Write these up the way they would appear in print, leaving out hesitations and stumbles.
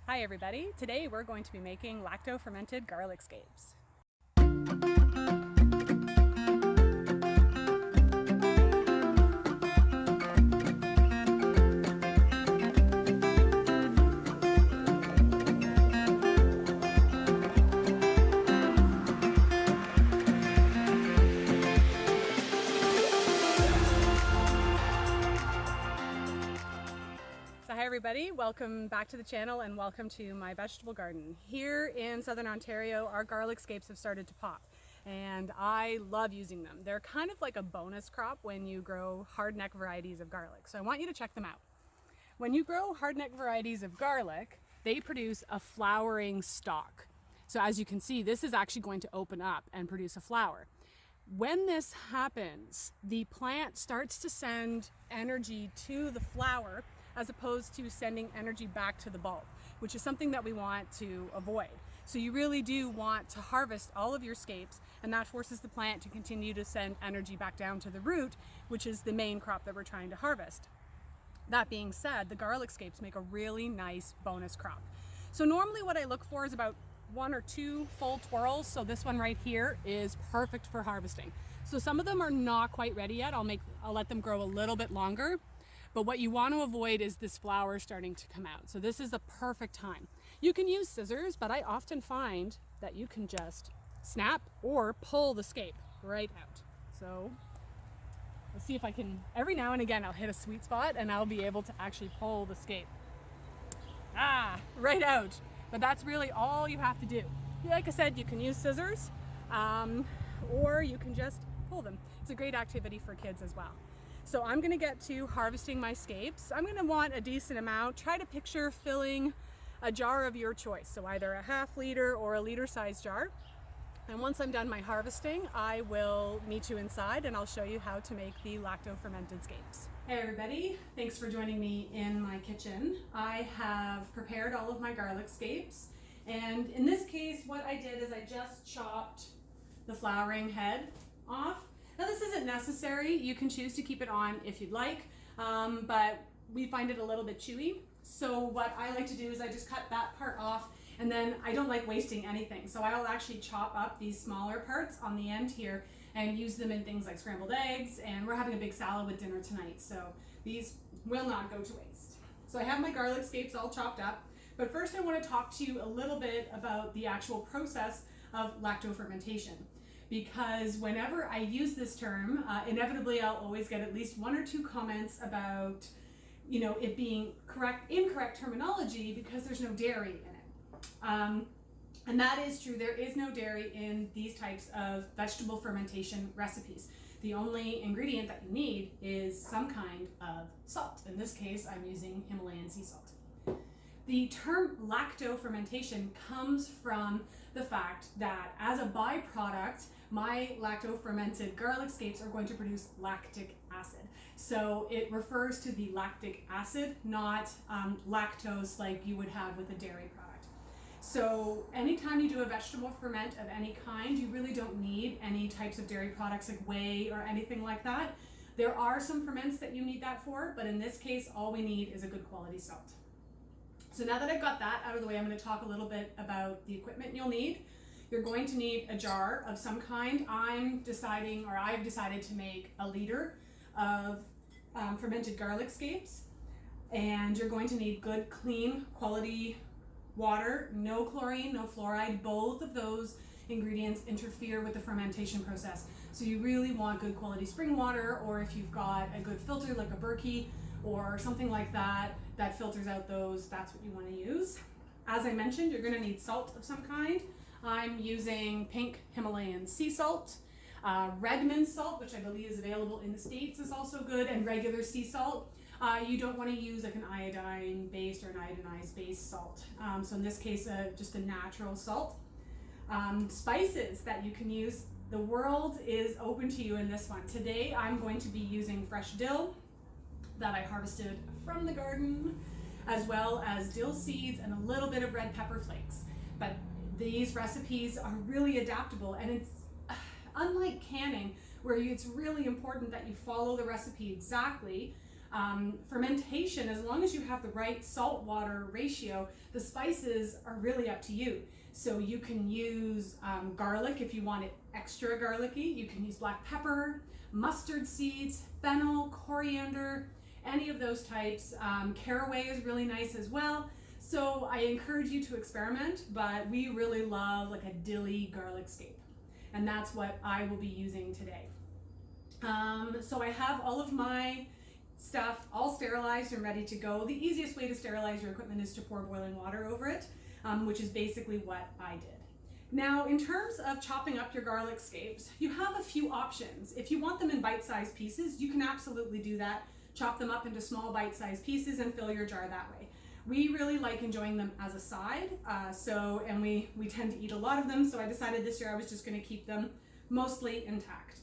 Hi everybody, today we're going to be making lacto-fermented garlic scapes. So hi everybody, welcome back to the channel and welcome to my vegetable garden. Here in Southern Ontario, our garlic scapes have started to pop and I love using them. They're kind of like a bonus crop when you grow hardneck varieties of garlic. So I want you to check them out. When you grow hardneck varieties of garlic, they produce a flowering stalk. So as you can see, this is actually going to open up and produce a flower. When this happens, the plant starts to send energy to the flower as opposed to sending energy back to the bulb, which is something that we want to avoid. So you really do want to harvest all of your scapes, and that forces the plant to continue to send energy back down to the root, which is the main crop that we're trying to harvest. That being said, the garlic scapes make a really nice bonus crop. So normally what I look for is about 1 or 2 full twirls. So this one right here is perfect for harvesting. So some of them are not quite ready yet. I'll let them grow a little bit longer. But what you want to avoid is this flower starting to come out. So this is the perfect time. You can use scissors, but I often find that you can just snap or pull the scape right out. So let's see if I can, every now and again, I'll hit a sweet spot and I'll be able to actually pull the scape. Right out. But that's really all you have to do. Like I said, you can use scissors or you can just pull them. It's a great activity for kids as well. So I'm gonna get to harvesting my scapes. I'm gonna want a decent amount. Try to picture filling a jar of your choice. So either a ½ liter or a liter size jar. And once I'm done my harvesting, I will meet you inside and I'll show you how to make the lacto-fermented scapes. Hey everybody, thanks for joining me in my kitchen. I have prepared all of my garlic scapes. And in this case, what I did is I just chopped the flowering head off. Now this isn't necessary. You can choose to keep it on if you'd like, but we find it a little bit chewy. So what I like to do is I just cut that part off, and then I don't like wasting anything. So I'll actually chop up these smaller parts on the end here and use them in things like scrambled eggs, and we're having a big salad with dinner tonight, so these will not go to waste. So I have my garlic scapes all chopped up, but first I want to talk to you a little bit about the actual process of lacto-fermentation. Because whenever I use this term, inevitably I'll always get at least 1 or 2 comments about, it being incorrect terminology because there's no dairy in it. And that is true. There is no dairy in these types of vegetable fermentation recipes. The only ingredient that you need is some kind of salt. In this case, I'm using Himalayan sea salt. The term lacto-fermentation comes from the fact that as a byproduct, my lacto-fermented garlic scapes are going to produce lactic acid. So it refers to the lactic acid, not lactose like you would have with a dairy product. So anytime you do a vegetable ferment of any kind, you really don't need any types of dairy products like whey or anything like that. There are some ferments that you need that for, but in this case, all we need is a good quality salt. So now that I've got that out of the way, I'm going to talk a little bit about the equipment you'll need. You're going to need a jar of some kind. I've decided to make a liter of fermented garlic scapes. And you're going to need good, clean, quality water, no chlorine, no fluoride. Both of those ingredients interfere with the fermentation process. So you really want good quality spring water, or if you've got a good filter like a Berkey or something like that, that filters out those, that's what you want to use. As I mentioned, you're going to need salt of some kind. I'm using pink Himalayan sea salt. Redmond salt, which I believe is available in the States, is also good, and regular sea salt. You don't want to use like an iodine-based or an iodinized-based salt. So in this case, just a natural salt. Spices that you can use, the world is open to you in this one. Today, I'm going to be using fresh dill that I harvested from the garden, as well as dill seeds and a little bit of red pepper flakes. But these recipes are really adaptable, and it's unlike canning, where it's really important that you follow the recipe exactly. Fermentation, as long as you have the right salt water ratio, the spices are really up to you. So you can use garlic if you want it extra garlicky. You can use black pepper, mustard seeds, fennel, coriander, any of those types. Caraway is really nice as well. So I encourage you to experiment, but we really love like a dilly garlic scape. And that's what I will be using today. So I have all of my stuff all sterilized and ready to go. The easiest way to sterilize your equipment is to pour boiling water over it, which is basically what I did. Now, in terms of chopping up your garlic scapes, you have a few options. If you want them in bite-sized pieces, you can absolutely do that. Chop them up into small bite-sized pieces and fill your jar that way. We really like enjoying them as a side, and we tend to eat a lot of them, so I decided this year I was just going to keep them mostly intact.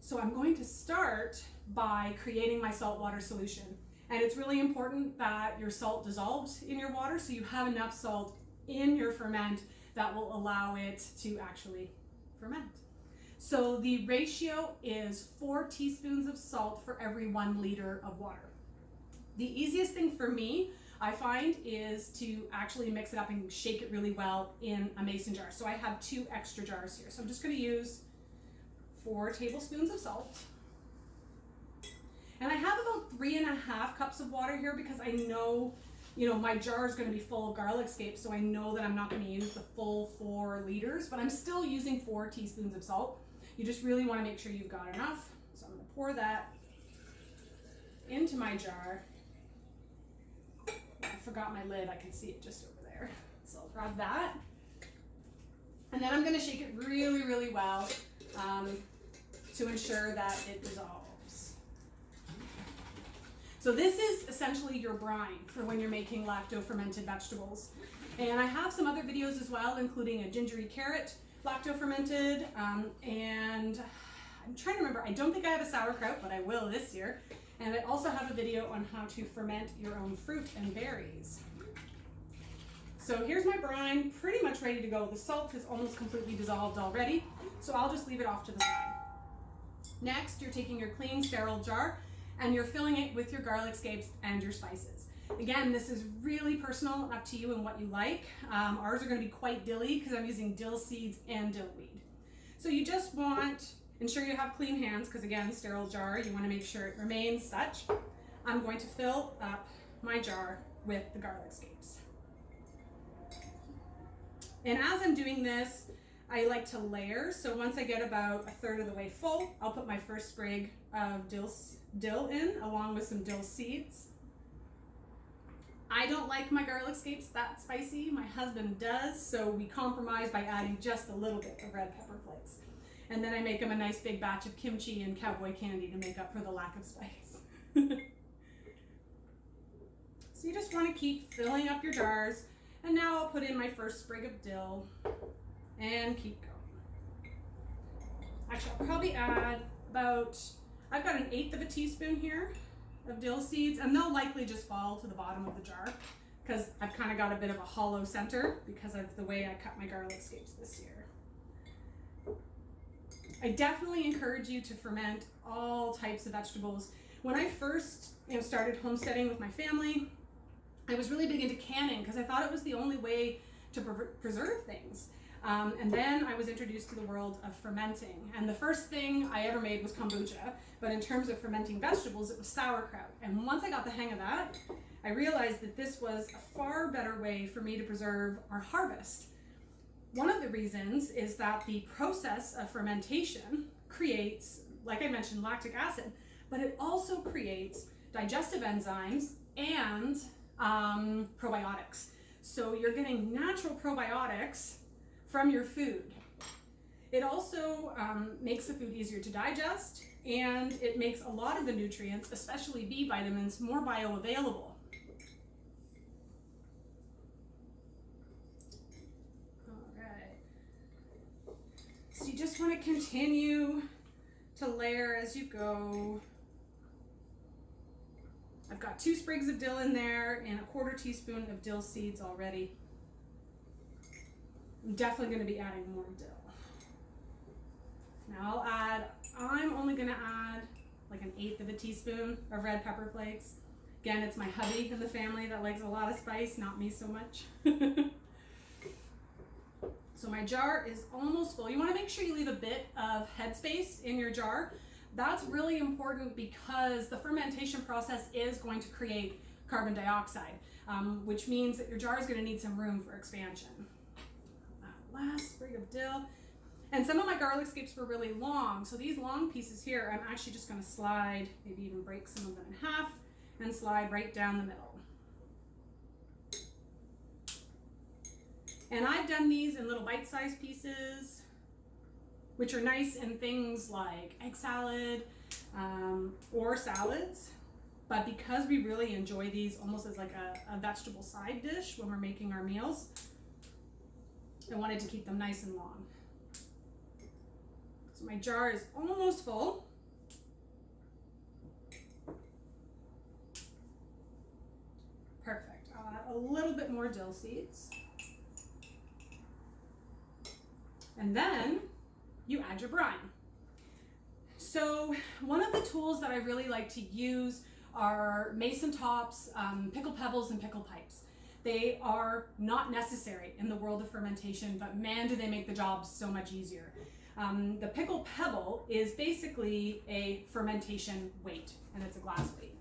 So I'm going to start by creating my saltwater solution. And it's really important that your salt dissolves in your water, so you have enough salt in your ferment that will allow it to actually ferment. So the ratio is 4 teaspoons of salt for every 1 liter of water. The easiest thing for me, I find, is to actually mix it up and shake it really well in a mason jar. So I have 2 extra jars here. So I'm just going to use 4 tablespoons of salt. And I have about 3.5 cups of water here because I know, my jar is going to be full of garlic scapes, so I know that I'm not going to use the full 4 liters, but I'm still using 4 teaspoons of salt. You just really want to make sure you've got enough. So I'm going to pour that into my jar. I forgot my lid. I can see it just over there. So I'll grab that. And then I'm going to shake it really, really well to ensure that it dissolves. So this is essentially your brine for when you're making lacto-fermented vegetables. And I have some other videos as well, including a gingery carrot lacto-fermented, and I'm trying to remember, I don't think I have a sauerkraut, but I will this year. And I also have a video on how to ferment your own fruit and berries. So here's my brine, pretty much ready to go. The salt is almost completely dissolved already, so I'll just leave it off to the side. Next, you're taking your clean, sterile jar and you're filling it with your garlic scapes and your spices. Again, this is really personal and up to you and what you like. Ours are going to be quite dilly because I'm using dill seeds and dill weed. So you just ensure you have clean hands because, again, sterile jar, you want to make sure it remains such. I'm going to fill up my jar with the garlic scapes. And as I'm doing this, I like to layer. So once I get about 1/3 of the way full, I'll put my first sprig of dill in along with some dill seeds. I don't like my garlic scapes that spicy. My husband does, so we compromise by adding just a little bit of red pepper flakes. And then I make him a nice big batch of kimchi and cowboy candy to make up for the lack of spice. So you just want to keep filling up your jars. And now I'll put in my first sprig of dill and keep going. Actually, I'll probably add I've got 1/8 of a teaspoon here of dill seeds, and they'll likely just fall to the bottom of the jar because I've kind of got a bit of a hollow center because of the way I cut my garlic scapes this year. I definitely encourage you to ferment all types of vegetables. When I first started homesteading with my family, I was really big into canning because I thought it was the only way to preserve things. And then I was introduced to the world of fermenting. And the first thing I ever made was kombucha. But in terms of fermenting vegetables, it was sauerkraut. And once I got the hang of that, I realized that this was a far better way for me to preserve our harvest. One of the reasons is that the process of fermentation creates, like I mentioned, lactic acid, but it also creates digestive enzymes and probiotics. So you're getting natural probiotics from your food. It also makes the food easier to digest, and it makes a lot of the nutrients, especially B vitamins, more bioavailable. So you just want to continue to layer as you go. I've got 2 sprigs of dill in there and 1/4 teaspoon of dill seeds already. I'm definitely going to be adding more dill. Now I'm only going to add like an 1/8 of a teaspoon of red pepper flakes. Again, it's my hubby in the family that likes a lot of spice, not me so much. So my jar is almost full. You want to make sure you leave a bit of headspace in your jar. That's really important because the fermentation process is going to create carbon dioxide, which means that your jar is going to need some room for expansion. Last sprig of dill. And some of my garlic scapes were really long, so these long pieces here, I'm actually just going to slide, maybe even break some of them in half, and slide right down the middle. And I've done these in little bite-sized pieces, which are nice in things like egg salad or salads. But because we really enjoy these almost as like a vegetable side dish when we're making our meals, I wanted to keep them nice and long. So my jar is almost full. Perfect. I'll add a little bit more dill seeds. And then you add your brine. So one of the tools that I really like to use are mason tops, pickle pebbles, and pickle pipes. They are not necessary in the world of fermentation, but man, do they make the job so much easier. The pickle pebble is basically a fermentation weight, and it's a glass weight.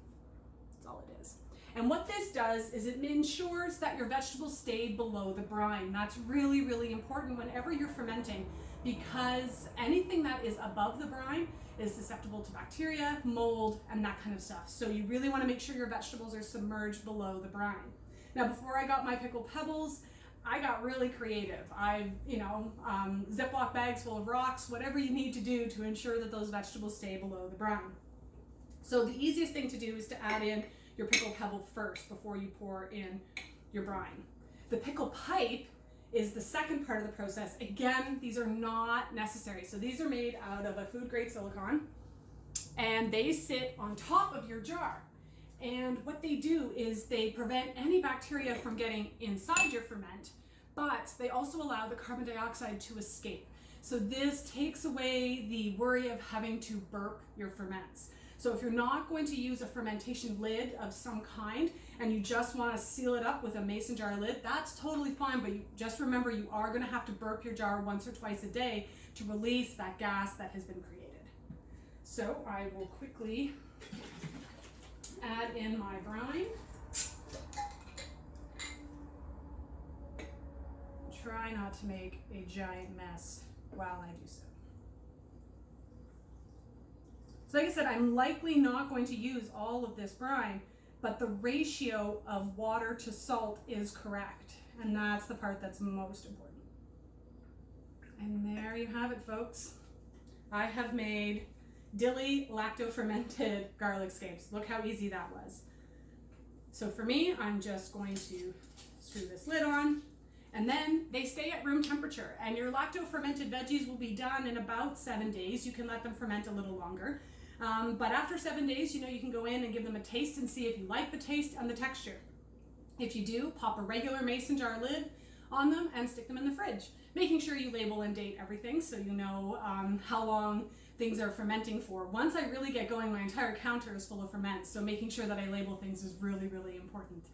That's all it is. And what this does is it ensures that your vegetables stay below the brine. That's really, really important whenever you're fermenting, because anything that is above the brine is susceptible to bacteria, mold, and that kind of stuff. So you really want to make sure your vegetables are submerged below the brine. Now, before I got my pickle pebbles, I got really creative. I've, Ziploc bags full of rocks, whatever you need to do to ensure that those vegetables stay below the brine. So the easiest thing to do is to add in your pickle pebble first before you pour in your brine. The pickle pipe is the second part of the process. Again, these are not necessary. So these are made out of a food grade silicone, and they sit on top of your jar. And what they do is they prevent any bacteria from getting inside your ferment, but they also allow the carbon dioxide to escape. So this takes away the worry of having to burp your ferments. So if you're not going to use a fermentation lid of some kind and you just want to seal it up with a mason jar lid, that's totally fine, but just remember you are going to have to burp your jar once or twice a day to release that gas that has been created. So I will quickly add in my brine. Try not to make a giant mess while I do so. So like I said, I'm likely not going to use all of this brine, but the ratio of water to salt is correct. And that's the part that's most important. And there you have it, folks. I have made dilly lacto-fermented garlic scapes. Look how easy that was. So for me, I'm just going to screw this lid on, and then they stay at room temperature. And your lacto-fermented veggies will be done in about 7 days. You can let them ferment a little longer. But after 7 days, you can go in and give them a taste and see if you like the taste and the texture. If you do, pop a regular mason jar lid on them and stick them in the fridge, making sure you label and date everything so you know how long things are fermenting for. Once I really get going, my entire counter is full of ferments, so making sure that I label things is really, really important.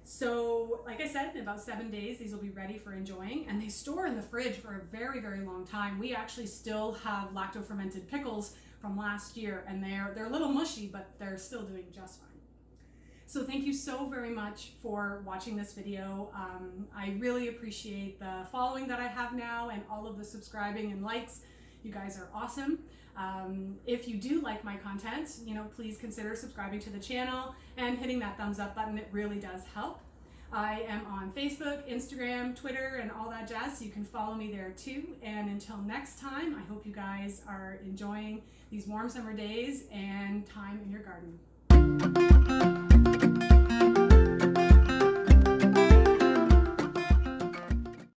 So like I said, in about 7 days, these will be ready for enjoying, and they store in the fridge for a very, very long time. We actually still have lacto-fermented pickles from last year, and they're a little mushy, but they're still doing just fine. So thank you so very much for watching this video. I really appreciate the following that I have now and all of the subscribing and likes. You guys are awesome. If you do like my content, please consider subscribing to the channel and hitting that thumbs up button. It really does help. I am on Facebook, Instagram, Twitter, and all that jazz, so you can follow me there too. And until next time, I hope you guys are enjoying these warm summer days and time in your garden.